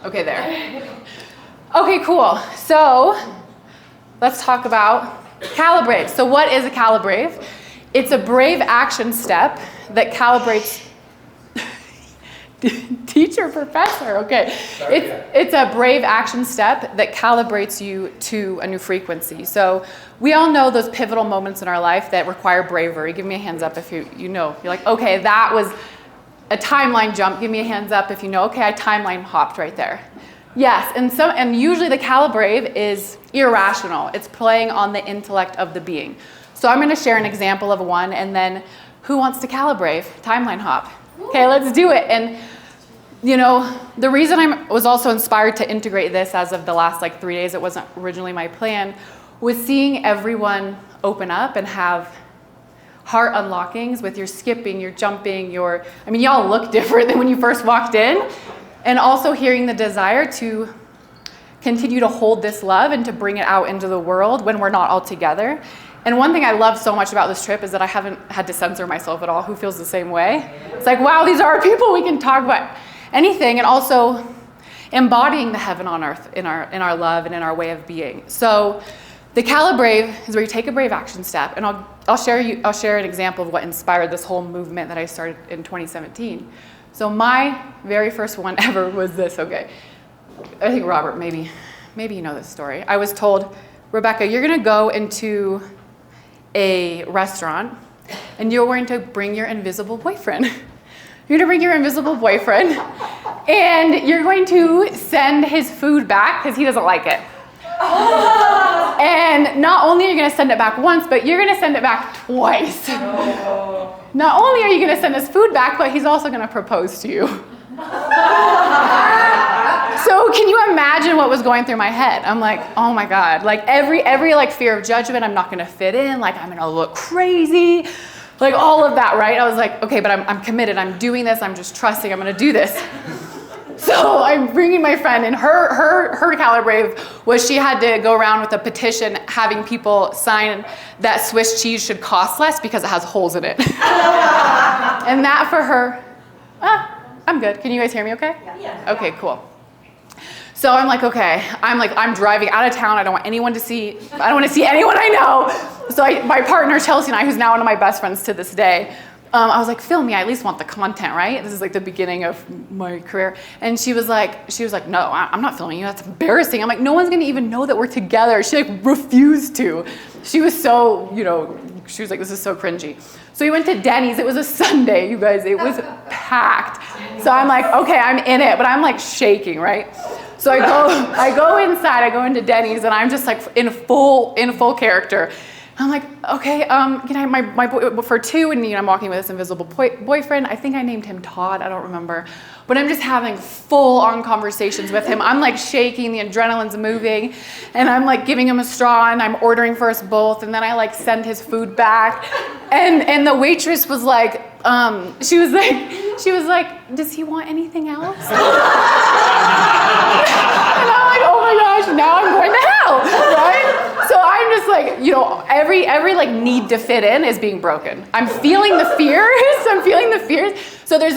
Okay, there. Okay, cool. So let's talk about calibrate. So what is a calibrate? It's a brave action step that calibrates. Teacher, professor, okay. It's a brave action step that calibrates you to a new frequency. So we all know those pivotal moments in our life that require bravery. Give me a hands up if you know. You're like, okay, that was a timeline jump. Give me a hands up if you know, okay, I timeline hopped right there. Yes, and usually the calibrate is irrational. It's playing on the intellect of the being. So I'm gonna share an example of one, and then who wants to calibrate? Timeline hop. Okay, let's do it. And you know, the reason I was also inspired to integrate this as of the last 3 days, it wasn't originally my plan, was seeing everyone open up and have heart unlockings with your skipping, your jumping, y'all look different than when you first walked in. And also hearing the desire to continue to hold this love and to bring it out into the world when we're not all together. And one thing I love so much about this trip is that I haven't had to censor myself at all. Who feels the same way? It's like, wow, these are our people. We can talk about anything, and also embodying the heaven on earth in our love and in our way of being. So the calibrate is where you take a brave action step, and I'll share an example of what inspired this whole movement that I started in 2017. So my very first one ever was this. Okay, I think Robert, maybe you know this story. I was told, Rebecca, you're gonna go into a restaurant and you're going to bring your invisible boyfriend. You're gonna bring your invisible boyfriend and you're going to send his food back because he doesn't like it. And not only are you gonna send it back once, but you're gonna send it back twice. Not only are you gonna send his food back, but he's also gonna propose to you. So can you imagine what was going through my head? I'm like, oh my God, every fear of judgment, I'm not gonna fit in, I'm gonna look crazy. All of that, right? I was like, okay, but I'm committed. I'm doing this. I'm just trusting. I'm going to do this. So I'm bringing my friend, and her calibrate was she had to go around with a petition having people sign that Swiss cheese should cost less because it has holes in it. And that for her, I'm good. Can you guys hear me okay? Yeah. Okay, cool. So I'm like, okay, I'm driving out of town. I don't want to see anyone I know. So my partner, Chelsea, and I, who's now one of my best friends to this day, I was like, film me, I at least want the content, right? This is the beginning of my career. And she was like, no, I'm not filming you, that's embarrassing. I'm like, no one's gonna even know that we're together. She refused to. She was so, she was like, this is so cringy. So we went to Denny's. It was a Sunday, you guys. It was packed. So I'm like, okay, I'm in it, but I'm shaking, right? So I go inside, I go into Denny's, and I'm just in full character. I'm like, okay, can I have my boy for two? And I'm walking with this invisible boyfriend. I think I named him Todd. I don't remember. But I'm just having full-on conversations with him. I'm shaking, the adrenaline's moving, and I'm giving him a straw, and I'm ordering for us both, and then I send his food back, and the waitress was she was like, does he want anything else? And I'm like, oh my gosh, now I'm going to hell, right? So I'm just every need to fit in is being broken. I'm feeling the fears. So there's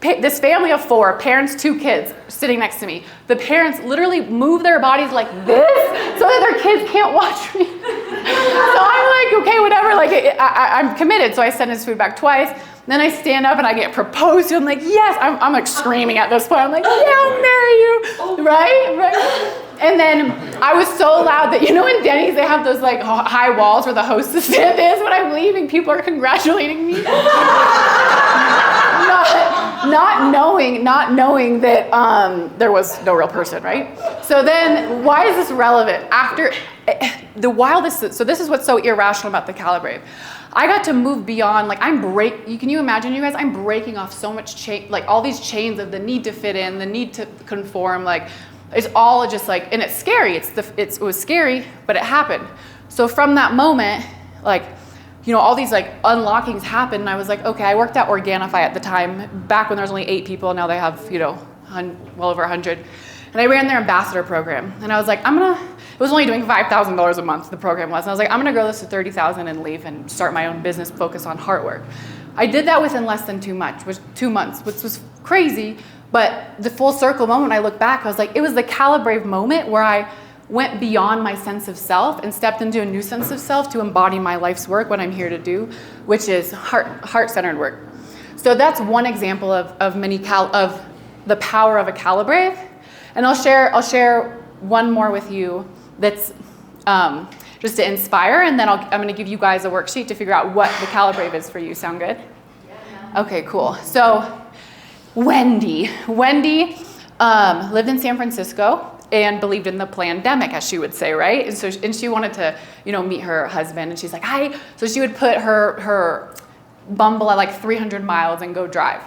this family of 4, parents, 2 kids, sitting next to me. The parents literally move their bodies like this so that their kids can't watch me. So I'm like, okay, whatever, I'm committed. So I send his food back twice. Then I stand up and I get proposed to. I'm like, yes, I'm screaming at this point. I'm like, yeah, I'll marry you, right? And then I was so loud that, in Denny's, they have those high walls where the hostess stand is. When I'm leaving, people are congratulating me. Not knowing that there was no real person, right? So then, why is this relevant? After the wildest, so this is what's so irrational about the calibrate. I got to move beyond, can you imagine, you guys, I'm breaking off so much chain, all these chains of the need to fit in, the need to conform, it's all just and it's scary. It was scary, but it happened. So from that moment, all these unlockings happened, and I was like, okay, I worked at Organifi at the time, back when there was only 8 people, now they have, well over 100. And I ran their ambassador program, and I was like, it was only doing $5,000 a month, the program was, and I was like, I'm gonna grow this to $30,000 and leave and start my own business, focus on heart work. I did that within less than 2 months, which was crazy, But the full circle moment, when I look back, I was like, it was the calibrate moment where I went beyond my sense of self and stepped into a new sense of self to embody my life's work, what I'm here to do, which is heart-centered work. So that's one example of of the power of a calibrate. And I'll share one more with you that's just to inspire, and then I'm going to give you guys a worksheet to figure out what the calibrate is for you. Sound good? Okay, cool. So Wendy lived in San Francisco and believed in the pandemic, as she would say, right? And she wanted to, meet her husband, and she's like, hi. So she would put her Bumble at like 300 miles and go drive,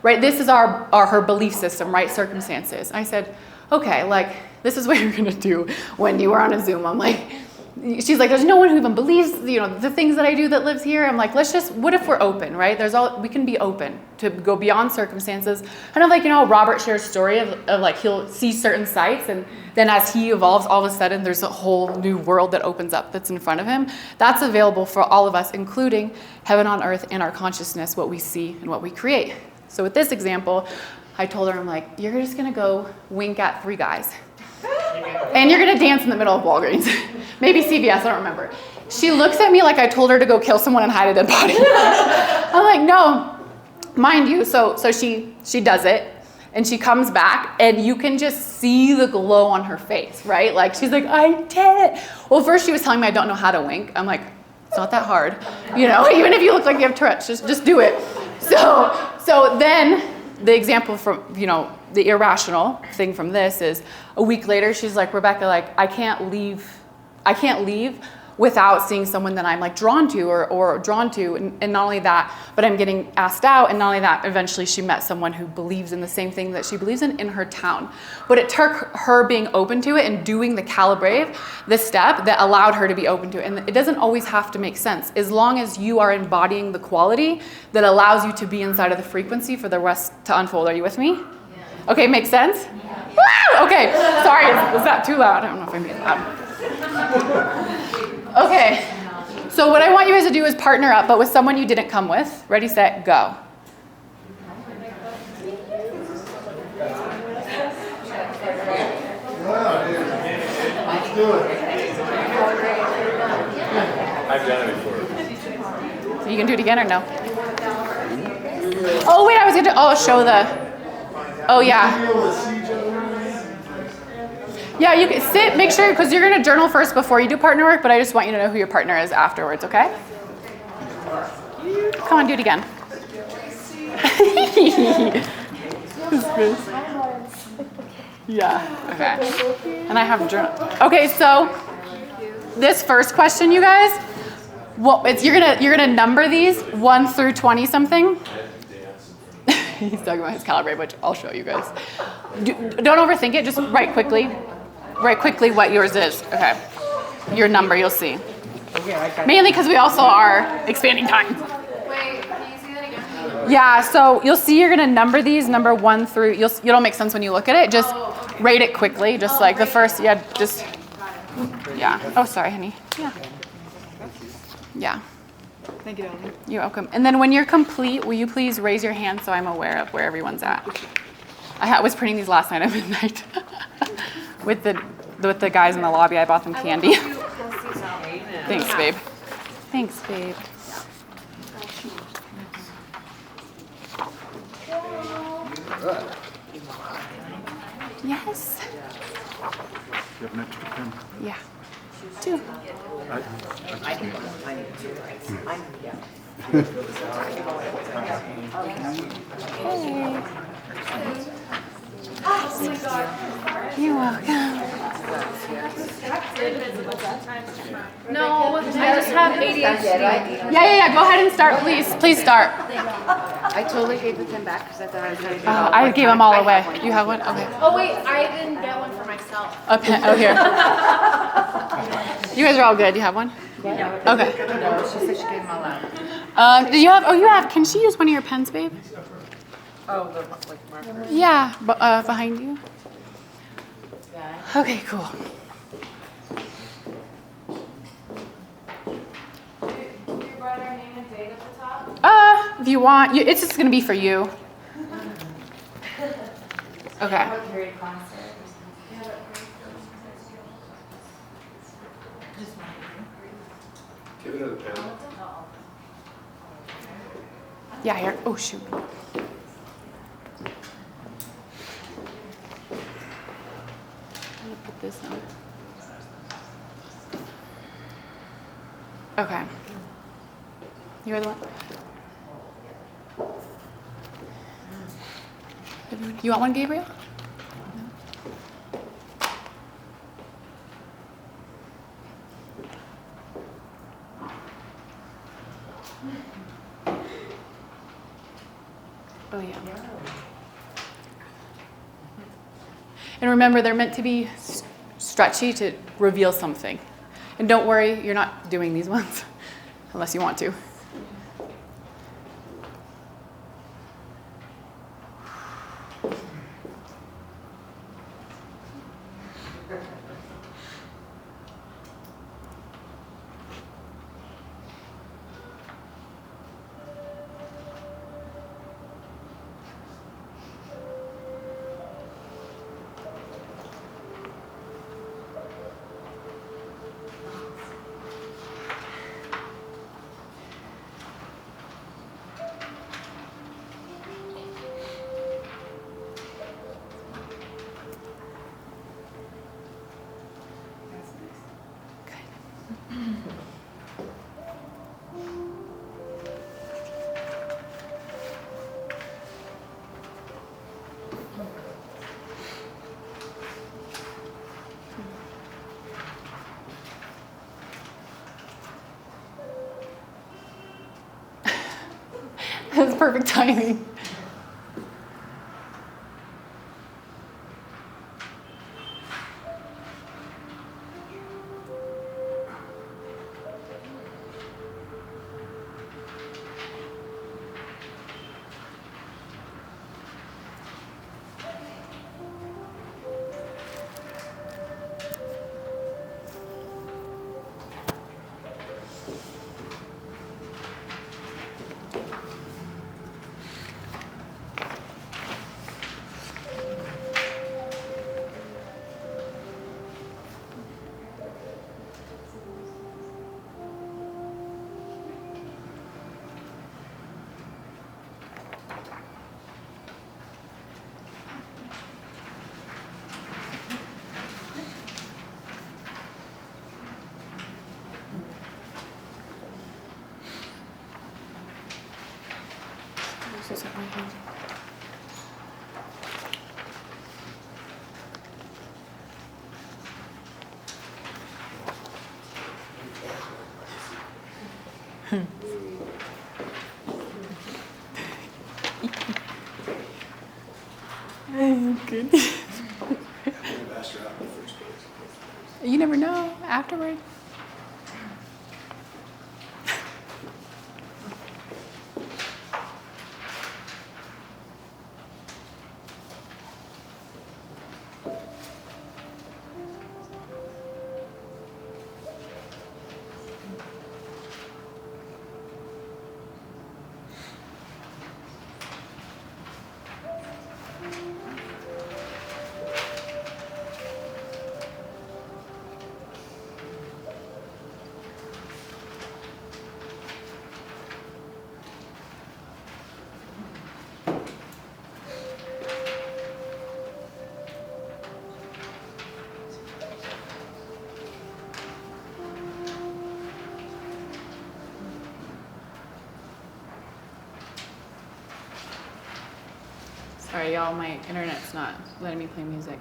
right? This is her belief system, right? Circumstances. I said, okay, like, this is what you're gonna do, Wendy. We're on a Zoom. I'm like, she's like, there's no one who even believes, the things that I do that lives here. I'm like, what if we're open, right? We can be open to go beyond circumstances. Kind of like, Robert shares story of like, he'll see certain sights, and then as he evolves, all of a sudden there's a whole new world that opens up that's in front of him. That's available for all of us, including heaven on earth and our consciousness, what we see and what we create. So with this example, I told her, I'm like, you're just gonna go wink at 3 guys. And you're gonna dance in the middle of Walgreens. Maybe CVS, I don't remember. She looks at me like I told her to go kill someone and hide a dead body. I'm like, no, mind you. So she does it, and she comes back, and you can just see the glow on her face, right? Like, she's like, I did it. Well, first she was telling me I don't know how to wink. I'm like, it's not that hard. Even if you look like you have Tourette's, just do it. So then the example from, the irrational thing from this is a week later, she's like, Rebecca, like, I can't leave without seeing someone that I'm like drawn to or drawn to. And not only that, but I'm getting asked out. And not only that, eventually she met someone who believes in the same thing that she believes in her town. But it took her being open to it and doing the calibrate, the step that allowed her to be open to it. And it doesn't always have to make sense, as long as you are embodying the quality that allows you to be inside of the frequency for the rest to unfold. Are you with me? Yeah. Okay, makes sense? Yeah. Woo! Okay, sorry, was that too loud? I don't know if I made it loud. Okay, so what I want you guys to do is partner up, but with someone you didn't come with. Ready, set, go. Let's do it. I've done it before. So you can do it again or no? Oh wait, I was gonna show the. Oh yeah. Yeah, you can sit, make sure, because you're going to journal first before you do partner work, but I just want you to know who your partner is afterwards, okay? Come on, do it again. Yeah, okay. And I have journal. Okay, so this first question, you guys, you're gonna number these 1 through 20 something. He's talking about his calibrate, which I'll show you guys. Don't overthink it, just write quickly what yours is. Okay, your number, you'll see. Mainly because we also are expanding time. Wait, can you see that again? Yeah, so you'll see you're gonna number these, number 1 through, it'll make sense when you look at it. Just rate it quickly, just like the first, yeah. Oh, sorry, honey. Yeah. Thank you, darling. You're welcome. And then when you're complete, will you please raise your hand so I'm aware of where everyone's at? I was printing these last night at midnight with the guys in the lobby. I bought them candy. Thanks, babe. Thanks, babe. Yes. You have an extra pen? Yeah. 2. You're welcome. No, I just have ADHD. Yeah. Go ahead and start, please. Please start. I totally gave the 10 back because I thought I was going to. I gave them all away. You have one? Okay. Oh wait, I didn't get one for myself. A pen. Oh, here. You guys are all good. You have one? Yeah. Okay. No, she said she gave them all out. Do you have? Oh, you have. Can she use one of your pens, babe? Oh, the like marker. Yeah, behind you. Okay, cool. If you want, it's just gonna be for you. Okay. What period class? Give it to the pen. Yeah, here. Oh, shoot. I'm gonna put this on. Okay. You're the one. You want one, Gabriel? Oh, yeah. And remember, they're meant to be stretchy to reveal something. And don't worry, you're not doing these ones unless you want to. That's perfect timing. This isn't my hand. Good. You never know afterward. Sorry, y'all, my internet's not letting me play music.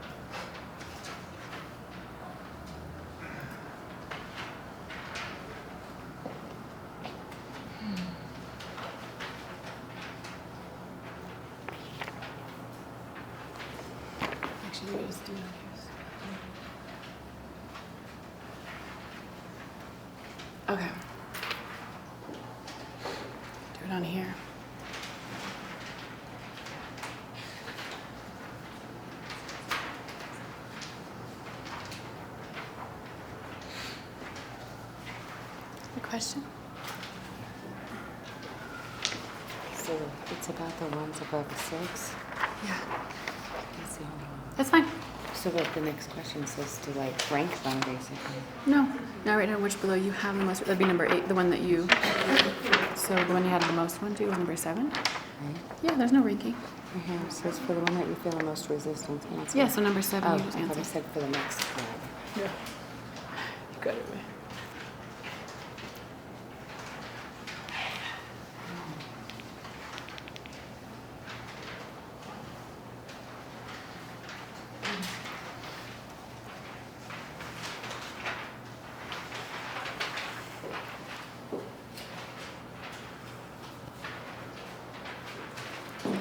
Actually, we just do this. Okay. Do it on here. Question? So it's about the ones above the 6. Yeah. see. That's fine. So what the next question says to like rank them basically. No. Now right now which below you have the most, that'd be number 8, the one that you, so the one you had the most one to was number 7? Right? Yeah, there's no ranking. Right here it says for the one that you feel the most resistance answer. Yeah, so number 7 Oh, you just I thought answered. it said for the next one. Yeah. You got it.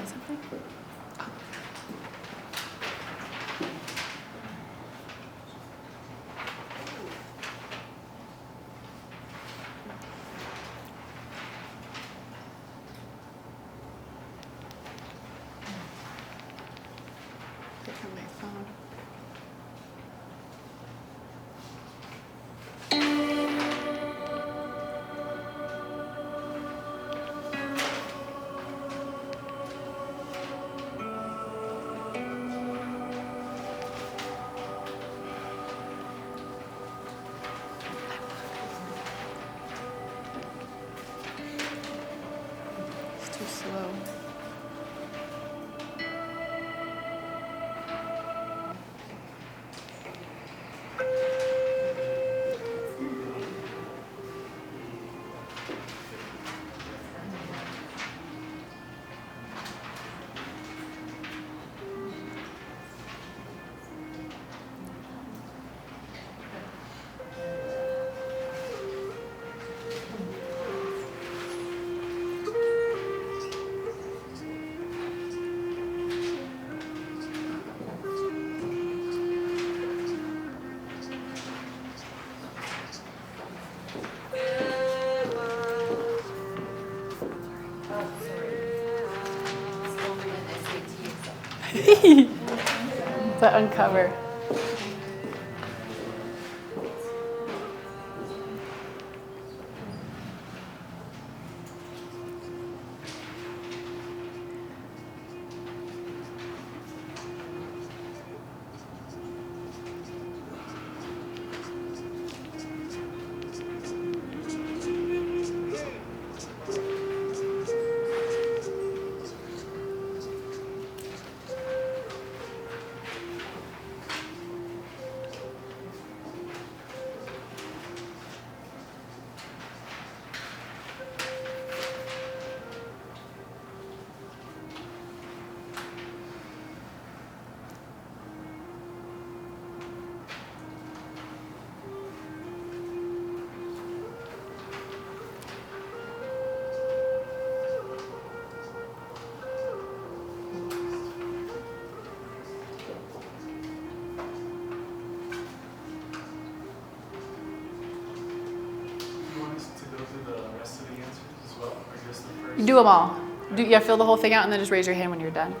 Something? Get from my phone. It's too slow. To uncover. You want us to go through the rest of the answers as well, or just the first? You do them all. Yeah, fill the whole thing out and then just raise your hand when you're done.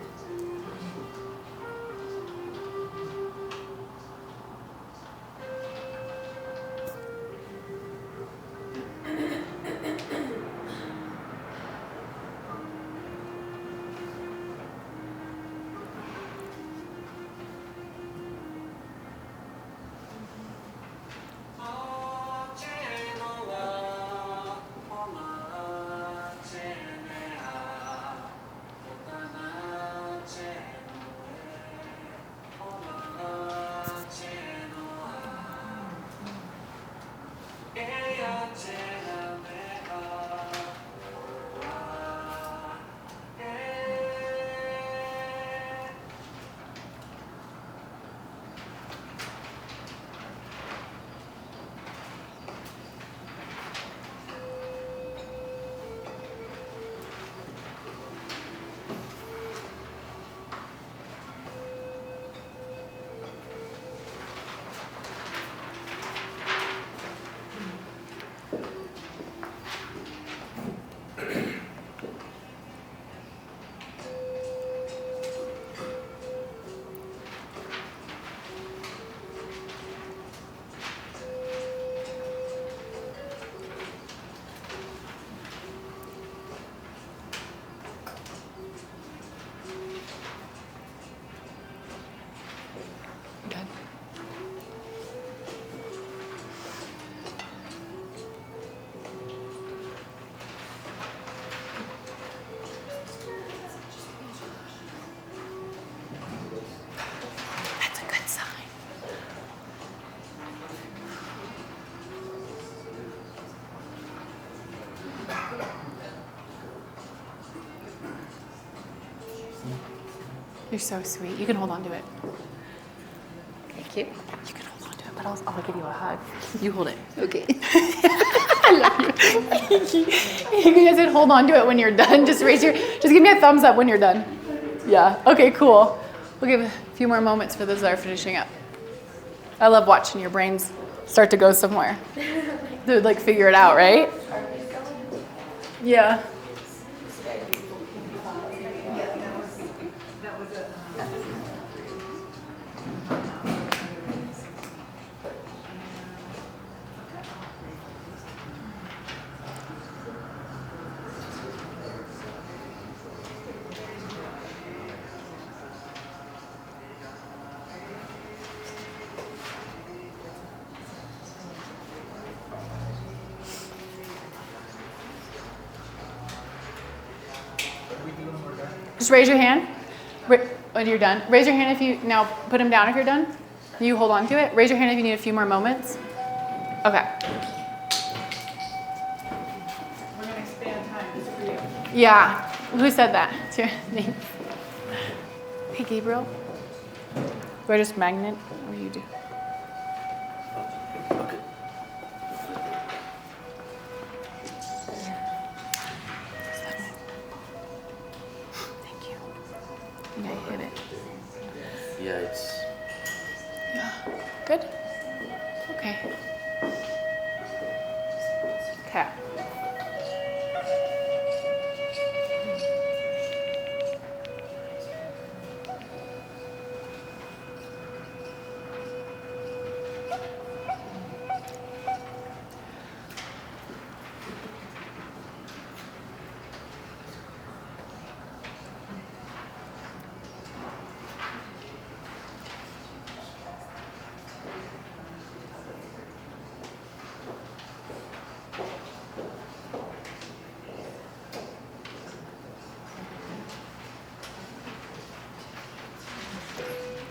You're so sweet. You can hold on to it. Thank you. You can hold on to it, but I'll give you a hug. You hold it. Okay. I love you. You guys can hold on to it when you're done. Just give me a thumbs up when you're done. Yeah. Okay, cool. We'll give a few more moments for those that are finishing up. I love watching your brains start to go somewhere. To like figure it out, right? Yeah. Just raise your hand when you're done. Raise your hand if you, now put him down if you're done. You hold on to it. Raise your hand if you need a few more moments. Okay. We're going to expand time just for you. Yeah. Who said that? It's your name. Hey, Gabriel. Do I just magnet? What do you do? Hit it. Yeah, it's... Yeah. Good? Okay. Okay.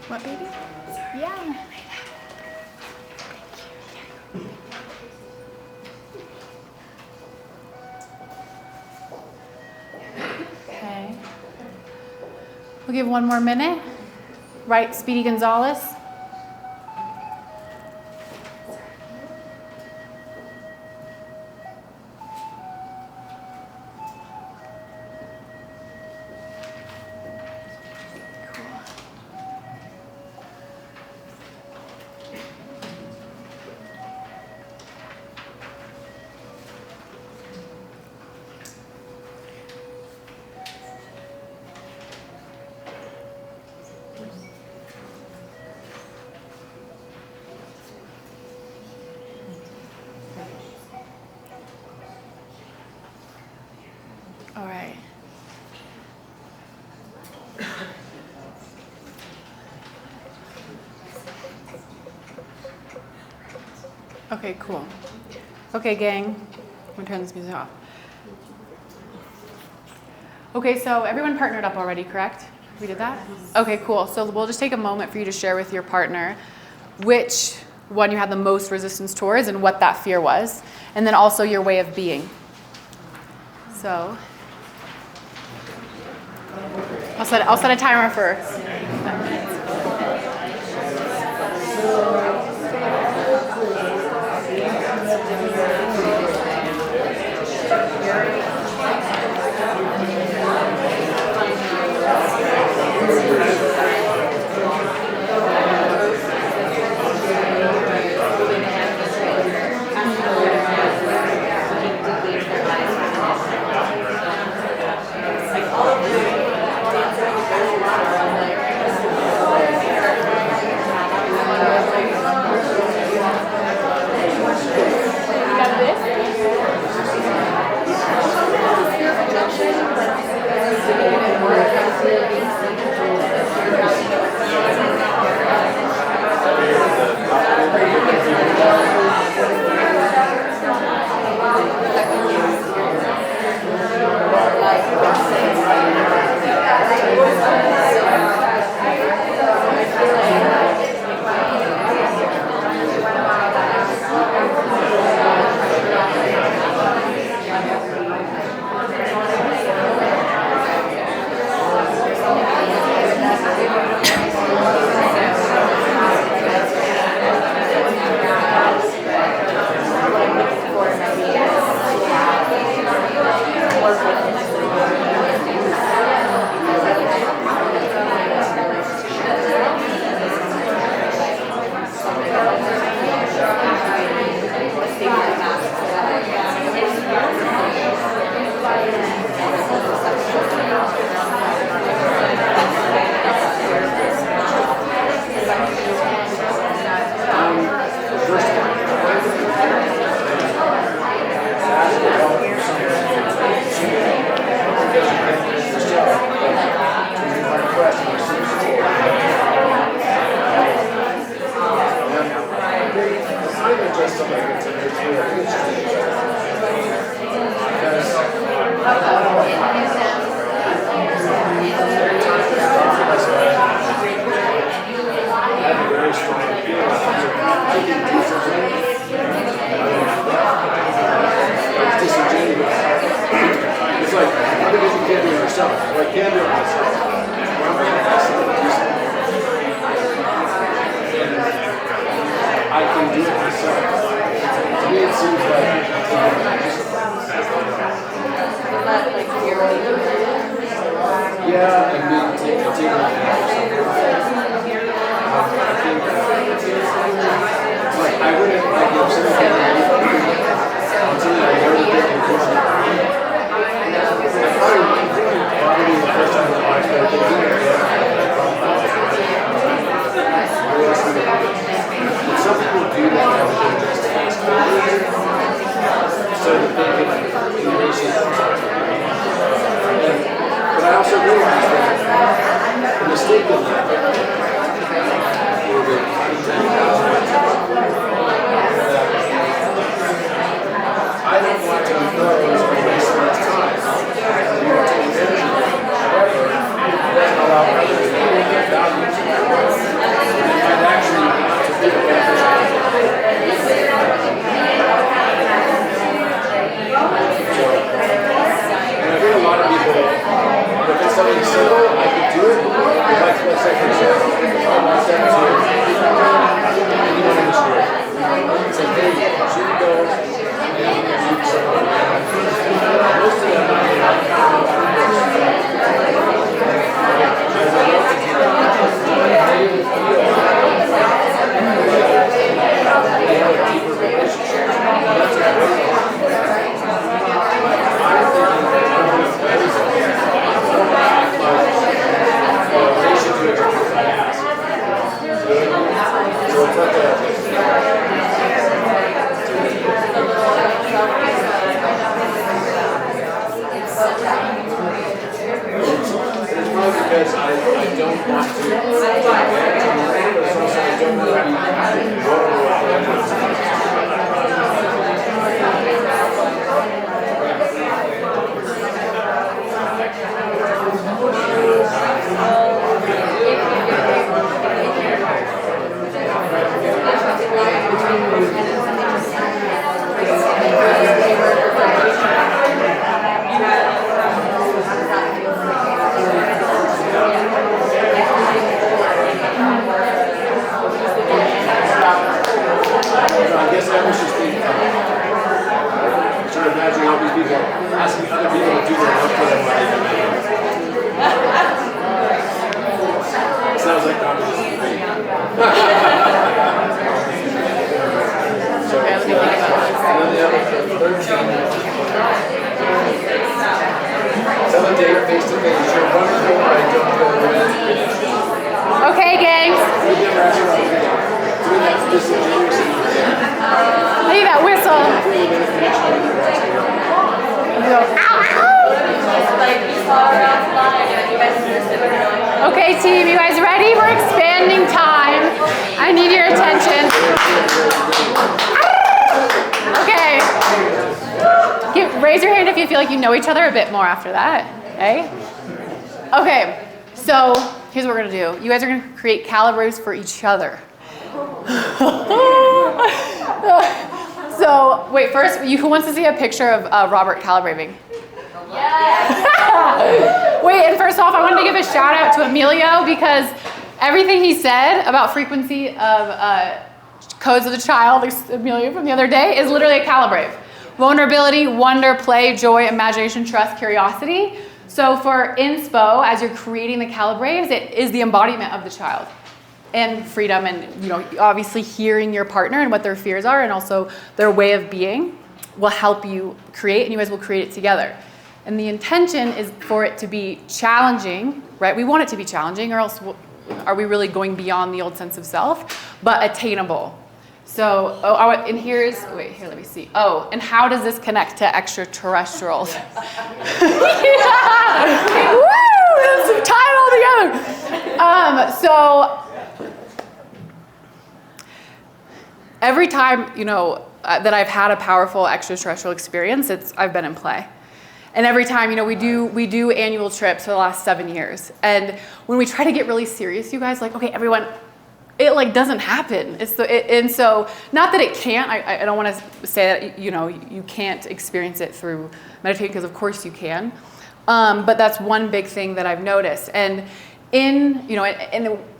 What, baby? Yeah. Okay. We'll give one more minute. Right, Speedy Gonzalez. All right. Okay, cool. Okay, gang, I'm gonna turn this music off. Okay, so everyone partnered up already, correct? We did that? Okay, cool. So we'll just take a moment for you to share with your partner which one you had the most resistance towards and what that fear was, and then also your way of being. So I'll set a timer for 10 minutes. very strong feeling. I can do something. It's disingenuous. It's like, because you can't do it yourself. Well, I can do it myself. Why am I going to ask someone to do something? I can do it myself. To me, it seems like yeah, and then take it to like I wouldn't like if somebody came on something I already did in person. Probably the first time in my life that I did it. Some people do that just ask so that they can erase it. But I also realized that the mistake of that I don't want to impose or waste much time. I want to energy. Allow others to get value. And actually to be beneficial. And I think a lot of people, if it's something simple, I could do it. Like, let's say, for example, I want them to anyone in the store. It's like, hey, should we go? Most of them because I don't want to but it's also I don't want to be vulnerable. I guess I was just thinking, sort of imagining all these people asking other people to do their work for them while they do it. Sounds like competition to me. So, and then the other 13. Tell a date face to face. You're wonderful, but I don't go away. Okay, gangs. We never asked about doing that disingenuous. Leave that whistle. Okay, team, you guys ready? We're expanding time. I need your attention. Okay. Raise your hand if you feel like you know each other a bit more after that. Okay? Okay, so here's what we're going to do. You guys are going to create calibres for each other. So, wait, first, who wants to see a picture of Robert calibrating? Yes! Wait, and first off, I wanted to give a shout out to Emilio because everything he said about frequency of codes of the child, Emilio from the other day, is literally a calibrate. Vulnerability, wonder, play, joy, imagination, trust, curiosity. So for inspo, as you're creating the calibrates, it is the embodiment of the child. And freedom and, obviously hearing your partner and what their fears are and also their way of being will help you create, and you guys will create it together. And the intention is for it to be challenging, right? We want it to be challenging, or else are we really going beyond the old sense of self, but attainable. So, and here's, wait, here, let me see. Oh, and how does this connect to extraterrestrials? Yeah! Woo! Let's tie it all together. So, every time, that I've had a powerful extraterrestrial experience, I've been in play. And every time, we do annual trips for the last 7 years. And when we try to get really serious, you guys, like, okay, everyone, it like doesn't happen. And so not that it can't. I don't want to say that you can't experience it through meditating, because of course you can. But that's one big thing that I've noticed. And in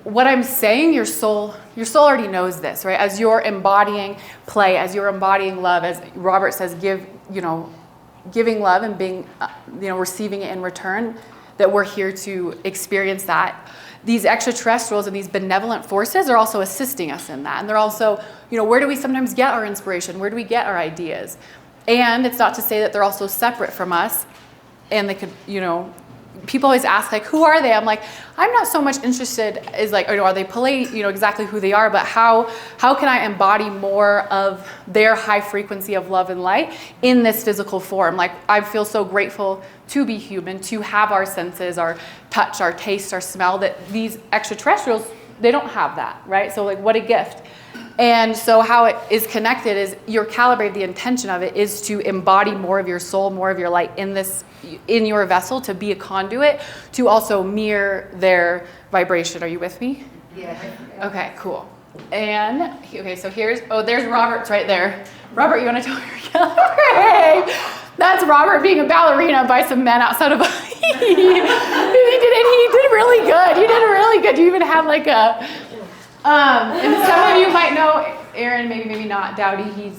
what I'm saying, your soul already knows this, right? As you're embodying play, as you're embodying love, as Robert says, giving love and being, receiving it in return, that we're here to experience that. These extraterrestrials and these benevolent forces are also assisting us in that. And they're also, where do we sometimes get our inspiration? Where do we get our ideas? And it's not to say that they're also separate from us. And they could, people always ask, like, who are they? I'm like, I'm not so much interested as like, are they polite, exactly who they are, but how can I embody more of their high frequency of love and light in this physical form? Like, I feel so grateful to be human, to have our senses, our touch, our taste, our smell, that these extraterrestrials, they don't have that, right? So like, what a gift. And so how it is connected is you're calibrated. The intention of it is to embody more of your soul, more of your light in your vessel, to be a conduit, to also mirror their vibration. Are you with me? Yeah. Okay, cool. And so there's Robert's right there. Robert, you want to tell me your calibrate? That's Robert being a ballerina by some men outside of he did really good. You did really good. You even have like a and some of you might know Aaron, maybe not. Dowdy,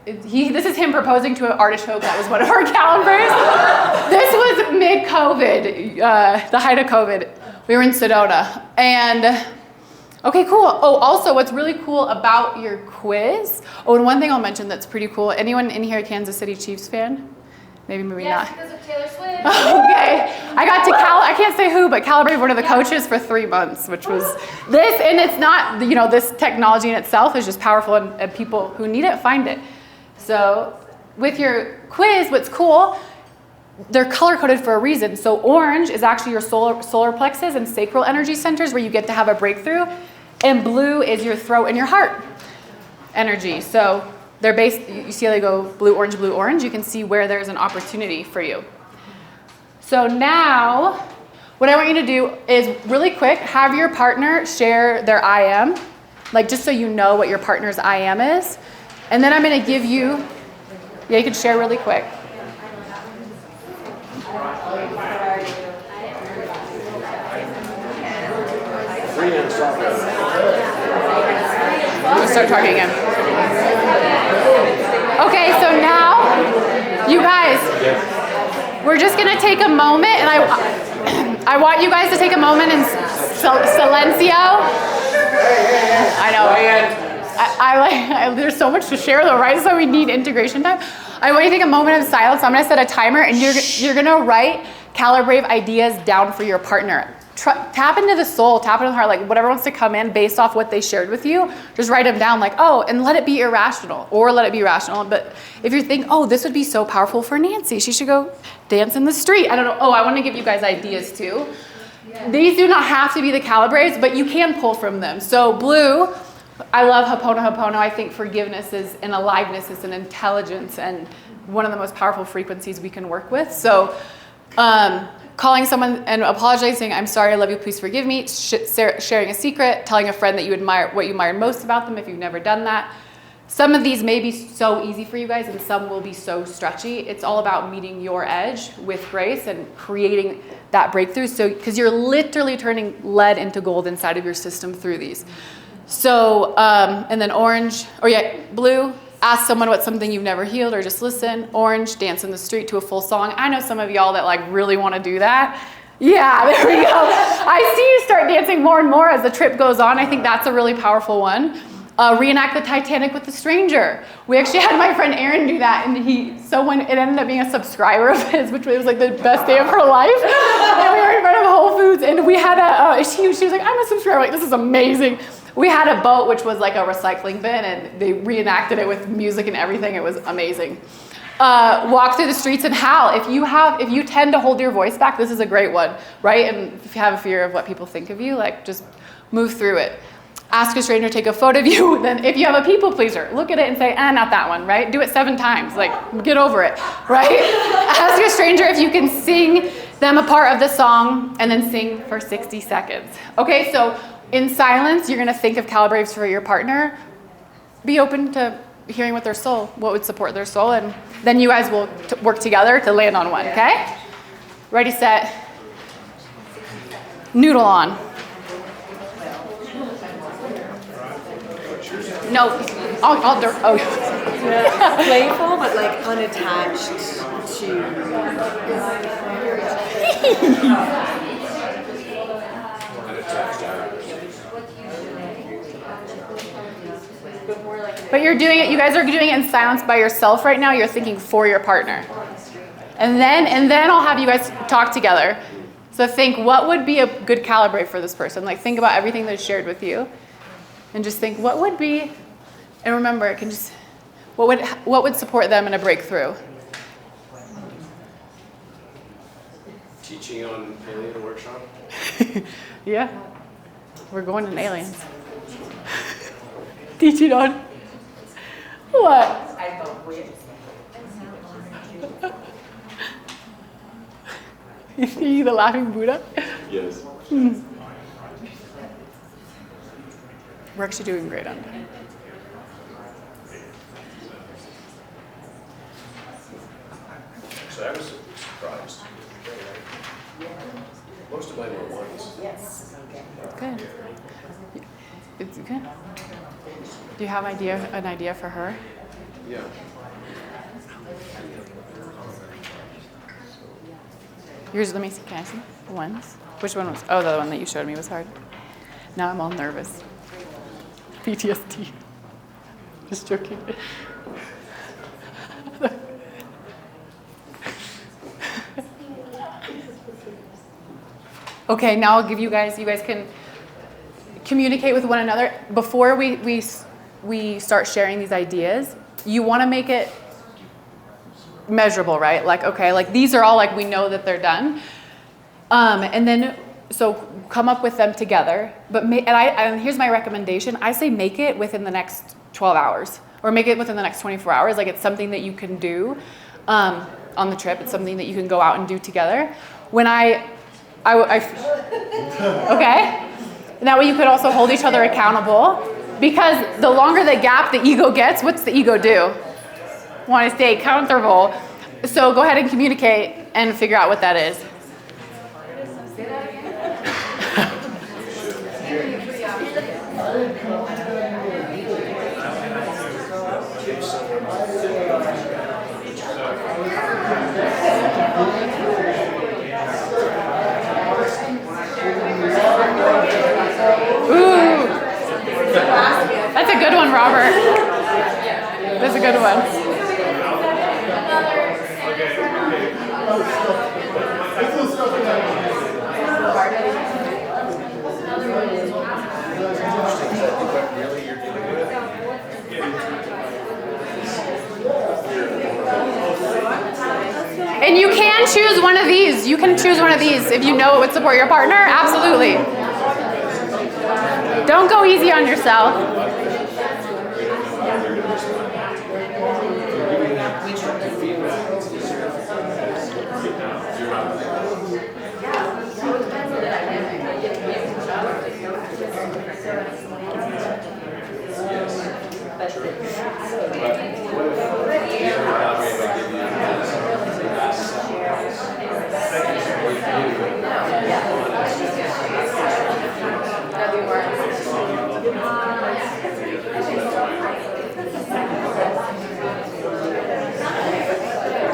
this is him proposing to an artichoke. That was one of our calendars. This was mid-COVID, the height of COVID. We were in Sedona. And, okay, cool. Oh, also, what's really cool about your quiz, and one thing I'll mention that's pretty cool. Anyone in here a Kansas City Chiefs fan? Maybe not. Yes, because of Taylor Swift. Okay. I got to I can't say who, but calibrate one of the coaches for 3 months, which was this. And it's not, this technology in itself is just powerful, and people who need it find it. So with your quiz, what's cool, they're color-coded for a reason. So orange is actually your solar plexus and sacral energy centers, where you get to have a breakthrough. And blue is your throat and your heart energy. So they're based, you see how they go blue, orange. You can see where there's an opportunity for you. So now, what I want you to do is really quick, have your partner share their I am, like just so you know what your partner's I am is. And then I'm going to give you, you can share really quick. Let's start talking again. Okay, so now, you guys, we're just going to take a moment, and I want you guys to take a moment in silencio. I know. There's so much to share, though, right? So we need integration time. I want you to take a moment of silence. I'm going to set a timer, and you're going to write calibrate ideas down for your partner. Tap into the soul, tap into the heart, like whatever wants to come in based off what they shared with you, just write them down, like, oh, and let it be irrational, or let it be rational. But if you're thinking, oh, this would be so powerful for Nancy, she should go dance in the street. I don't know. Oh, I want to give you guys ideas too. These do not have to be the calibres, but you can pull from them. So blue, I love Ho'oponopono. I think forgiveness is an aliveness, it's an intelligence, and one of the most powerful frequencies we can work with. So calling someone and apologizing, I'm sorry, I love you, please forgive me. Sharing a secret, telling a friend that you admire, what you admire most about them if you've never done that. Some of these may be so easy for you guys, and some will be so stretchy. It's all about meeting your edge with grace and creating that breakthrough. So, because you're literally turning lead into gold inside of your system through these. So, and then blue, ask someone what's something you've never healed, or just listen. Orange, dance in the street to a full song. I know some of y'all that like really want to do that. Yeah, there we go. I see you start dancing more and more as the trip goes on. I think that's a really powerful one. Reenact the Titanic with a stranger. We actually had my friend Aaron do that, and it ended up being a subscriber of his, which was like the best day of her life. And we were in front of Whole Foods, and we had she was like, I'm a subscriber. Like, this is amazing. We had a boat, which was like a recycling bin, and they reenacted it with music and everything. It was amazing. Walk through the streets and howl. If you tend to hold your voice back, this is a great one, right? And if you have a fear of what people think of you, like just move through it. Ask a stranger to take a photo of you. Then if you have a people pleaser, look at it and say, not that one, right? Do it 7 times, like get over it, right? Ask a stranger if you can sing them a part of the song and then sing for 60 seconds. Okay, so in silence, you're gonna think of calibrates for your partner. Be open to hearing what would support their soul, and then you guys will work together to land on one, okay? Ready, set, noodle on. No, I'll oh. Playful, but like unattached to. But you're doing it, you guys are doing it in silence by yourself right now. You're thinking for your partner. And then I'll have you guys talk together. So think, what would be a good calibrate for this person? Like think about everything that's shared with you. And just think, what would be, and remember, it can just, what would support them in a breakthrough? Teaching on alien workshop? Yeah. We're going to aliens. Teaching on what? You see the laughing Buddha? Yes. We're actually doing great on that. So I was surprised. Most of mine were ones. Good. It's good. Do you have an idea for her? Yeah. Yours, let me see. Can I see the ones? Which one was? Oh, the one that you showed me was hard. Now I'm all nervous. PTSD. Just joking. Okay, now I'll give you guys can communicate with one another. Before we start sharing these ideas, you want to make it measurable, right? Like, okay, like these are all like we know that they're done. And then, so come up with them together. But and here's my recommendation. I say make it within the next 12 hours or make it within the next 24 hours. Like it's something that you can do on the trip. It's something that you can go out and do together. When okay? And that way you could also hold each other accountable, because the longer the gap the ego gets, what's the ego do? Want to stay comfortable. So go ahead and communicate and figure out what that is. Ooh. That's a good one, Robert. That's a good one. And you can choose one of these. You can choose one of these if you know it would support your partner. Absolutely. Don't go easy on yourself.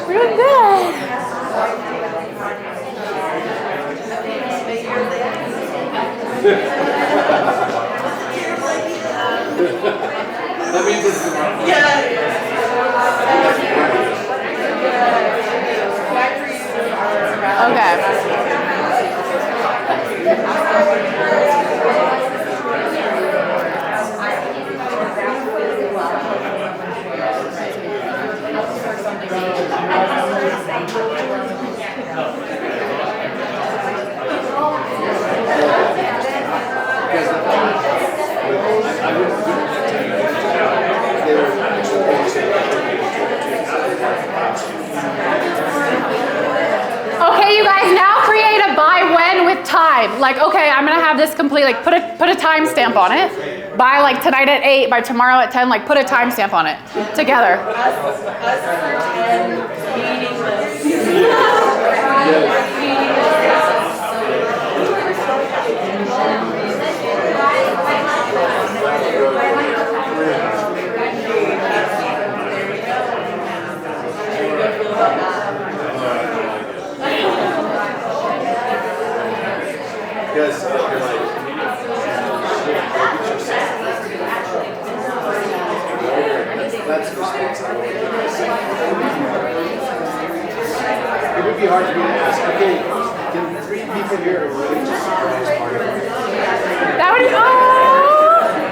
Real good. That means it's Okay, you guys, now this complete, like put a timestamp on it. By like tonight at 8, by tomorrow at 10, like put a timestamp on it together. Because you're like, that's responsible. It would be hard for me to ask, okay, can 3 people here really just surprise part of it? That would, oh,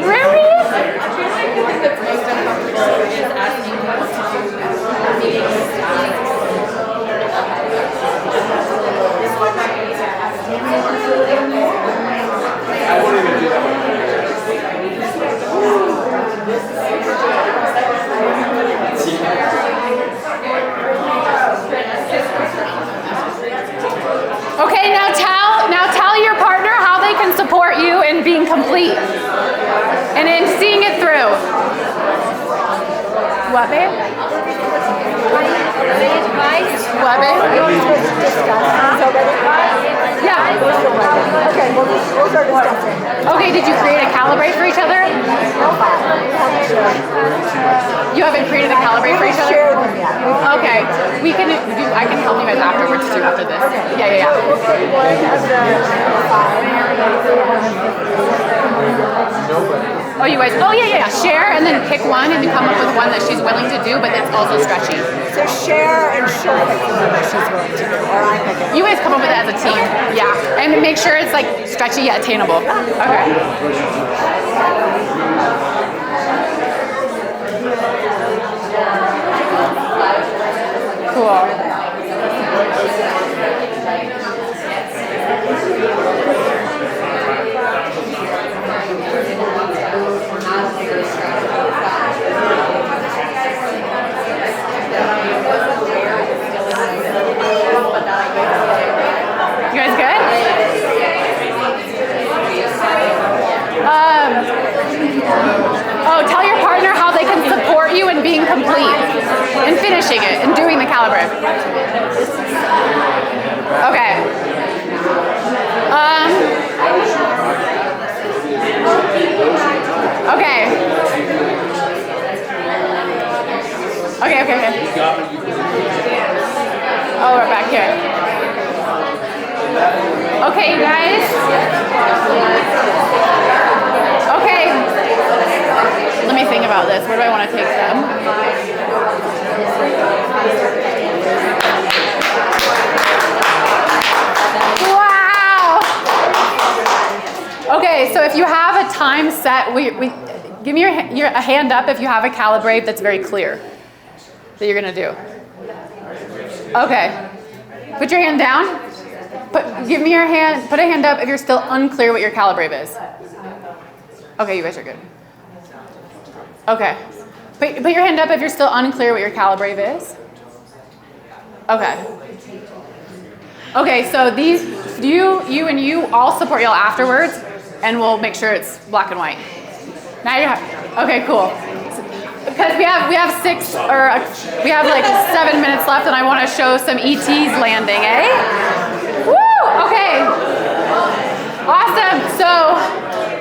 really? I feel like the thing that's most uncomfortable is asking people to do meetings. I won't even do that one. Okay, now tell your partner how they can support you in being complete and in seeing it through. What, babe? What, babe? Yeah. Okay, we'll start discussing. Okay, did you create a calibrate for each other? You haven't created a calibrate for each other? Share them yet. Okay, I can help you guys afterwards too, after this. Yeah. We'll pick one of the 5. Nobody. Oh, you guys, yeah. Share and then pick one and then come up with one that she's willing to do, but that's also stretchy. So share and she'll pick the one that she's willing to do, or I pick it. You guys come up with it as a team, yeah. And make sure it's like stretchy yet attainable. Okay. Cool. You guys good? Oh, tell your partner how they can support you in being complete and finishing it and doing the calibrate. Okay. Okay. Oh, we're back here. Okay, you guys. Okay. Let me think about this. Where do I want to take them? Wow. Okay, so if you have a time set, give me a hand up if you have a calibrate that's very clear that you're going to do. Okay. Put your hand down. Give me your hand. Put a hand up if you're still unclear what your calibrate is. Okay, you guys are good. Okay. Put your hand up if you're still unclear what your calibrate is. Okay. Okay, so these, you and you all support y'all afterwards, and we'll make sure it's black and white. Now you have, okay, cool. Because we have we have like 7 minutes left, and I want to show some ETs landing, eh? Woo! Okay. Awesome. So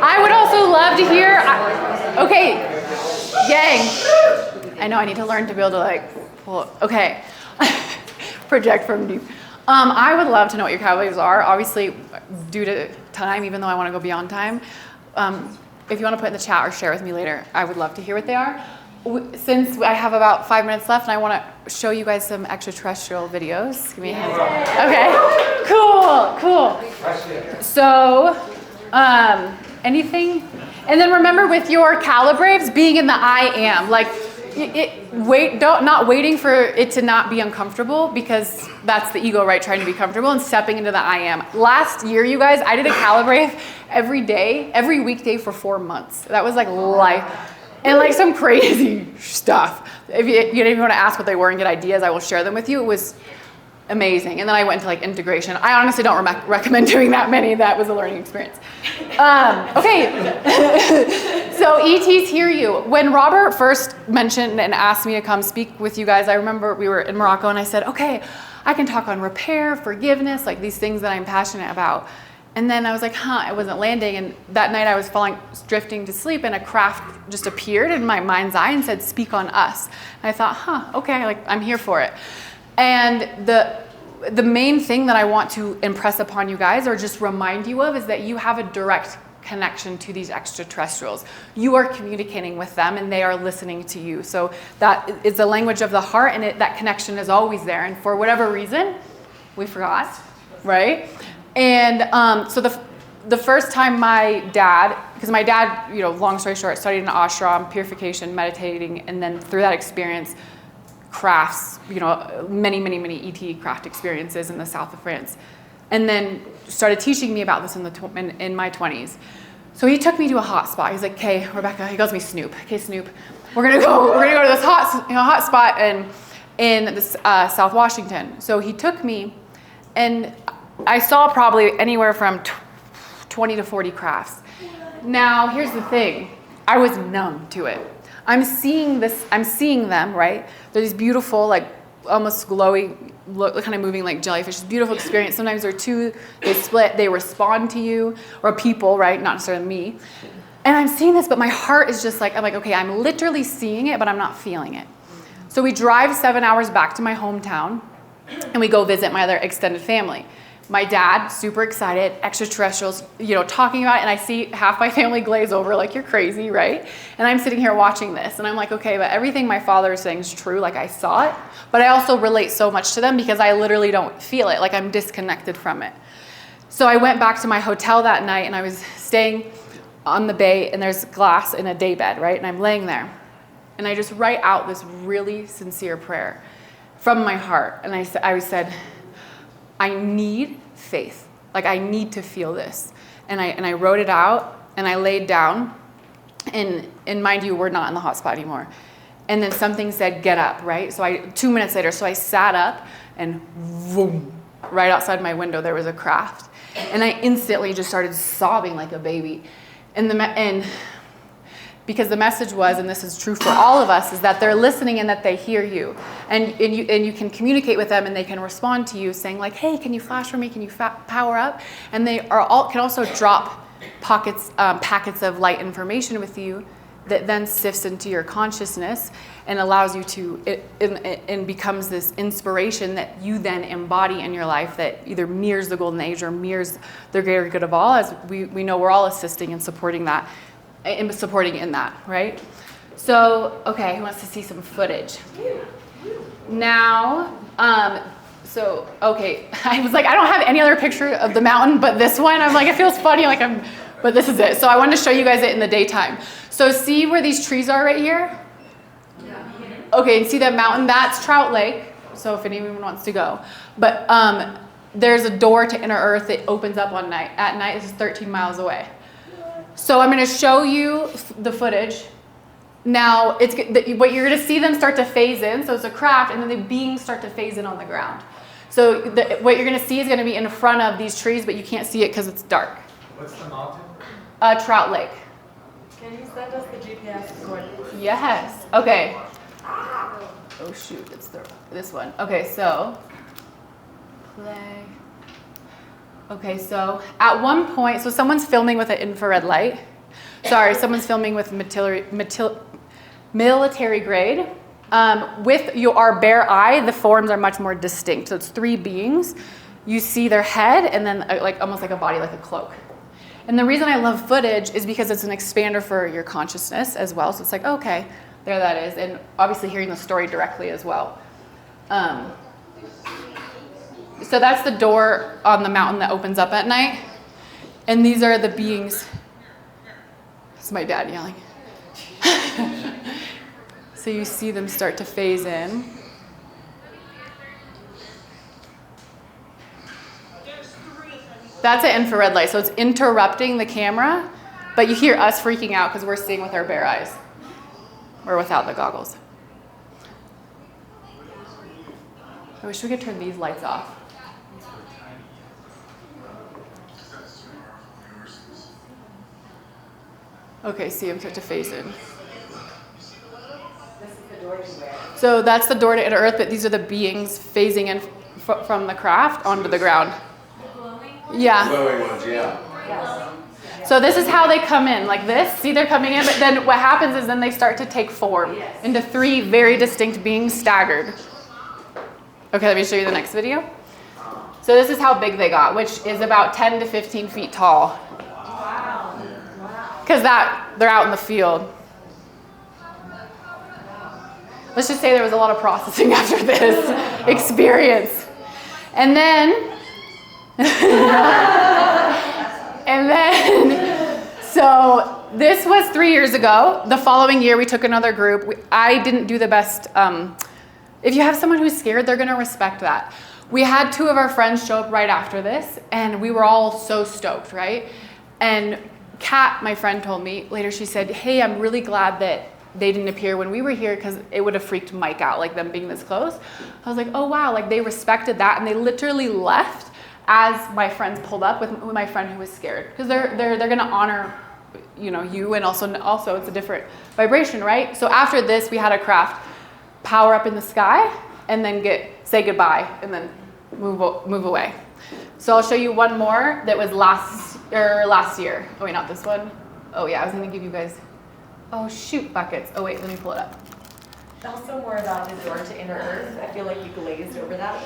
I would also love to hear. Okay, gang. I know I need to learn to be able to like pull. Okay. Project from deep. I would love to know what your calibrates are. Obviously, due to time, even though I want to go beyond time. If you want to put in the chat or share with me later, I would love to hear what they are. Since I have about 5 minutes left and I want to show you guys some extraterrestrial videos. Give me a hand. Okay, cool. So, anything? And then remember with your calibrates, being in the I am. Like, not waiting for it to not be uncomfortable, because that's the ego, right? Trying to be comfortable and stepping into the I am. Last year, you guys, I did a calibrate every day, every weekday for 4 months. That was like life. And like some crazy stuff. If you want to ask what they were and get ideas, I will share them with you. It was amazing. And then I went to like integration. I honestly don't recommend doing that many. That was a learning experience. Okay, so ETs hear you. When Robert first mentioned and asked me to come speak with you guys, I remember we were in Morocco and I said, okay, I can talk on repair, forgiveness, like these things that I'm passionate about. And then I was like, I wasn't landing. And that night I was drifting to sleep, and a craft just appeared in my mind's eye and said, speak on us. And I thought, okay, like I'm here for it. And the main thing that I want to impress upon you guys, or just remind you of, is that you have a direct connection to these extraterrestrials. You are communicating with them and they are listening to you. So that is the language of the heart, and that connection is always there. And for whatever reason, we forgot, right? And so the first time my dad, because my dad, long story short, studied in ashram, purification, meditating, and then through that experience, crafts, many ET craft experiences in the south of France, and then started teaching me about this in my 20s. So he took me to a hot spot. He's like, "Okay, Rebecca," he calls me Snoop. "Okay, Snoop, we're gonna go to this hot spot in this South Washington." So he took me, and I saw probably anywhere from 20 to 40 crafts. Now, here's the thing. I was numb to it. I'm seeing them, right? They're these beautiful, like almost glowy, kind of moving like jellyfish. It's a beautiful experience. Sometimes they're two, they split, they respond to you, or people, right? Not necessarily me. And I'm seeing this, but my heart is just like, I'm like, okay, I'm literally seeing it, but I'm not feeling it. So we drive 7 hours back to my hometown, and we go visit my other extended family. My dad, super excited, extraterrestrials, talking about it, and I see half my family glaze over like, you're crazy, right? And I'm sitting here watching this, and I'm like, okay, but everything my father is saying is true, like I saw it, but I also relate so much to them because I literally don't feel it, like I'm disconnected from it. So I went back to my hotel that night, and I was staying on the bay, and there's glass in a daybed, right? And I'm laying there, and I just write out this really sincere prayer from my heart, and I said, I need faith. Like I need to feel this. And I wrote it out, and I laid down, and mind you, we're not in the hot spot anymore. And then something said, get up, right? So 2 minutes later, so I sat up, and boom, right outside my window, there was a craft. And I instantly just started sobbing like a baby. And because the message was, and this is true for all of us, is that they're listening and that they hear you. And you can communicate with them, and they can respond to you saying like, hey, can you flash for me? Can you power up? And they can also drop packets of light information with you that then sifts into your consciousness and allows you to, and becomes this inspiration that you then embody in your life that either mirrors the golden age or mirrors the greater good of all, as we know we're all assisting and supporting that. And supporting in that, right? So, okay, who wants to see some footage? Now, okay, I was like, I don't have any other picture of the mountain but this one. I'm like, it feels funny, but this is it. So I wanted to show you guys it in the daytime. So see where these trees are right here? Okay, and see that mountain? That's Trout Lake, so if anyone wants to go. But there's a door to inner earth that opens up at night. This is 13 miles away. So I'm going to show you the footage. Now, what you're going to see them start to phase in. So it's a craft, and then the beings start to phase in on the ground. So what you're going to see is going to be in front of these trees, but you can't see it because it's dark. What's the mountain? Trout Lake. Can you send us the GPS coordinates? Yes. Okay. Oh shoot, it's this one. Okay, so play. Okay, so at one point, so someone's filming with an infrared light. Sorry, someone's filming with military grade. With our bare eye, the forms are much more distinct. So it's 3 beings. You see their head, and then almost like a body, like a cloak. And the reason I love footage is because it's an expander for your consciousness as well. So it's like, okay, there that is. And obviously hearing the story directly as well. So that's the door on the mountain that opens up at night. And these are the beings. It's my dad yelling. So you see them start to phase in. That's an infrared light, so it's interrupting the camera, but you hear us freaking out because we're seeing with our bare eyes or without the goggles. I wish we could turn these lights off. Okay, see, I'm starting to phase in. So that's the door to inner Earth, but these are the beings phasing in from the craft onto the ground. Yeah. Glowing ones, yeah. So this is how they come in, like this. See, they're coming in, but then what happens is then they start to take form into 3 very distinct beings staggered. Okay, let me show you the next video. So this is how big they got, which is about 10 to 15 feet tall. Because they're out in the field. Let's just say there was a lot of processing after this experience. And then, so this was 3 years ago. The following year, we took another group. I didn't do the best. If you have someone who's scared, they're gonna respect that. We had 2 of our friends show up right after this, and we were all so stoked, right? And Kat, my friend, told me later, she said, hey, I'm really glad that they didn't appear when we were here because it would have freaked Mike out, like them being this close. I was like, oh wow, like they respected that, and they literally left as my friends pulled up with my friend who was scared, because they're gonna honor, you know, you, and also it's a different vibration, right? So after this, we had a craft power up in the sky and then say goodbye and then move away. So I'll show you one more that was last year. Oh wait, not this one. Oh yeah, I was gonna give you guys. Oh shoot, buckets. Oh wait, let me pull it up. Also more about the door to inner Earth. I feel like you glazed over that.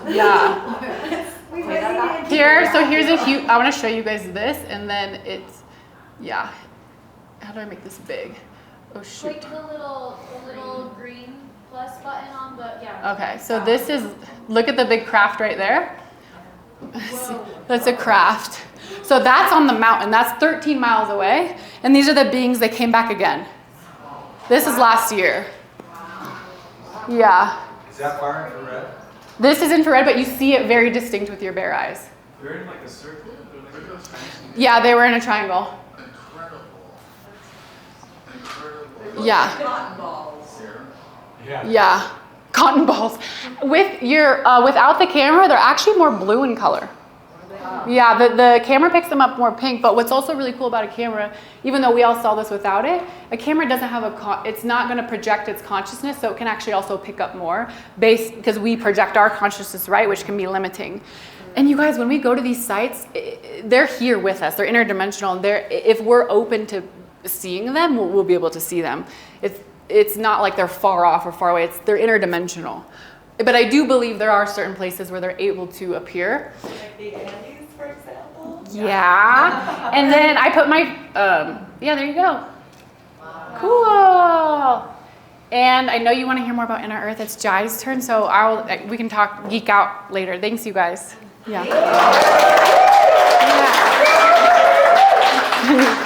Yeah. Here's a huge. I want to show you guys this, and then it's, yeah. How do I make this big? Oh shoot. Like the little green plus button on the, yeah. Okay, so this is, look at the big craft right there. That's a craft. So that's on the mountain. That's 13 miles away. And these are the beings that came back again. This is last year. Yeah. Is that far infrared? This is infrared, but you see it very distinct with your bare eyes. They're in like a circle? They're like those fancy. Yeah, they were in a triangle. Yeah. Cotton balls. Yeah. Yeah. Cotton balls. With your without the camera, they're actually more blue in color. Yeah, the camera picks them up more pink, but what's also really cool about a camera, even though we all saw this without it, a camera doesn't have it's not going to project its consciousness, so it can actually also pick up more because we project our consciousness, right, which can be limiting. And you guys, when we go to these sites, they're here with us. They're interdimensional, and if we're open to seeing them, we'll be able to see them. It's not like they're far off or far away. They're interdimensional. But I do believe there are certain places where they're able to appear. Like the Andes, for example. Yeah. And then I put my, yeah, there you go. Cool. And I know you want to hear more about Inner Earth. It's Jai's turn, so we can geek out later. Thanks, you guys. Yeah. Yeah.